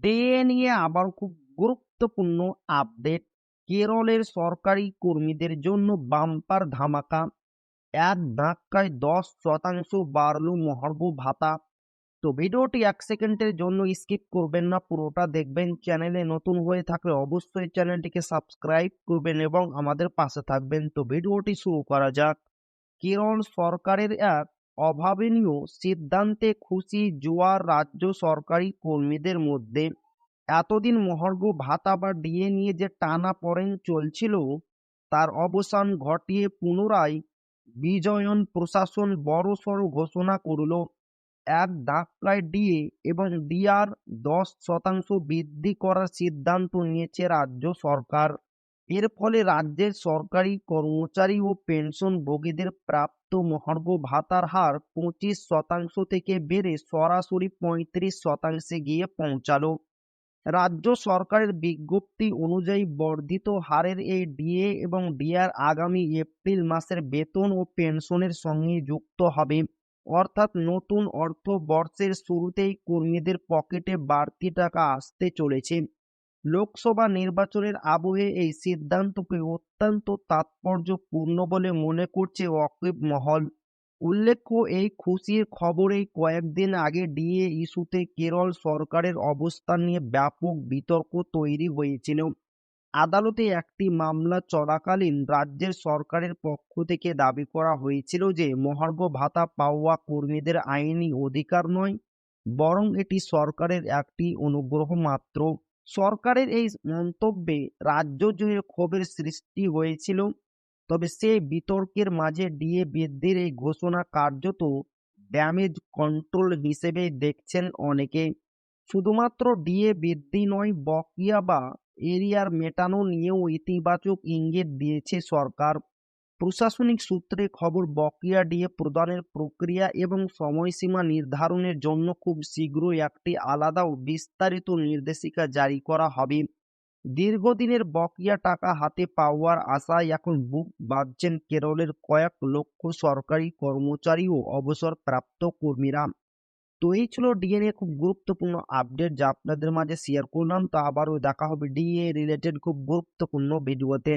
DA নিয়ে আবার খুব গুরুত্বপূর্ণ আপডেট। কেরলের সরকারি কর্মীদের জন্য বাম্পার ধামাকা। এক ধাক্কায় 10% বাড়ল মহার্ঘ ভাতা। তো ভিডিওটি 1 সেকেন্ডের জন্য স্কিপ করবেন না, পুরোটা দেখবেন। চ্যানেলে নতুন হয়ে থাকলে অবশ্যই চ্যানেলটিকে সাবস্ক্রাইব করবেন এবং আমাদের পাশে থাকবেন। তো ভিডিওটি শুরু করা যাক। কেরল সরকারের এক অভাবনীয় সিদ্ধান্তে খুশি জোয়ার রাজ্য সরকারি কর্মীদের মধ্যে। এতদিন মহার্ঘ ভাতা বা ডিএ নিয়ে যে টানাপোড়েন চলছিল, তার অবসান ঘটিয়ে পুনরায় বিজয়ন প্রশাসন বড়সড় ঘোষণা করল। এক ধাক্কায় ডিএ এবং ডিআর 10% বৃদ্ধি করার সিদ্ধান্ত নিয়েছে রাজ্য সরকার। এর ফলে রাজ্যের সরকারি কর্মচারী ও পেনশনভোগীদের প্রাপ্ত মহার্ঘ ভাতার হার 25% থেকে বেড়ে সরাসরি 35% গিয়ে পৌঁছালো। রাজ্য সরকারের বিজ্ঞপ্তি অনুযায়ী বর্ধিত হারের এই ডিএ এবং ডিআর আগামী এপ্রিল মাসের বেতন ও পেনশনের সঙ্গে যুক্ত হবে। অর্থাৎ নতুন অর্থবর্ষের শুরুতেই কর্মীদের পকেটে বাড়তি টাকা আসতে চলেছে। লোকসভা নির্বাচনের আবহে এই সিদ্ধান্তকে অত্যন্ত তাৎপর্যপূর্ণ বলে মনে করছে ওয়াকিব মহল। উল্লেখ্য, এই খুশির খবরে কয়েকদিন আগে ডিএ ইস্যুতে কেরল সরকারের অবস্থান নিয়ে ব্যাপক বিতর্ক তৈরি হয়েছিল। আদালতে একটি মামলা চলাকালীন রাজ্যের সরকারের পক্ষ থেকে দাবি করা হয়েছিল যে মহার্ঘ ভাতা পাওয়া কর্মীদের আইনি অধিকার নয়, বরং এটি সরকারের একটি অনুগ্রহ মাত্র। সরকারের এই মন্তব্যে রাজ্য জুড়ে ক্ষোভের সৃষ্টি হয়েছিল। তবে সেই বিতর্কের মাঝে ডিএ বৃদ্ধির এই ঘোষণা কার্যত ড্যামেজ কন্ট্রোল হিসেবে দেখছেন অনেকে। শুধুমাত্র ডিএ বৃদ্ধি নয়, বকেয়া বা এরিয়ার মেটানো নিয়েও ইতিবাচক ইঙ্গিত দিয়েছে সরকার। প্রশাসনিক সূত্রে খবর, বকেয়া ডিএ প্রদানের প্রক্রিয়া এবং সময়সীমা নির্ধারণের জন্য খুব শীঘ্রই একটি আলাদা ও বিস্তারিত নির্দেশিকা জারি করা হবে। দীর্ঘদিনের বকেয়া টাকা হাতে পাওয়ার আশায় এখন বুক বাঁধছেন কেরলের কয়েক লক্ষ সরকারি কর্মচারী ও অবসরপ্রাপ্ত কর্মীরা। তো এই ছিল ডিএ নিয়ে খুব গুরুত্বপূর্ণ আপডেট, যা আপনাদের মাঝে শেয়ার করলাম। তো আবারও দেখা হবে ডিএ রিলেটেড খুব গুরুত্বপূর্ণ ভিডিওতে।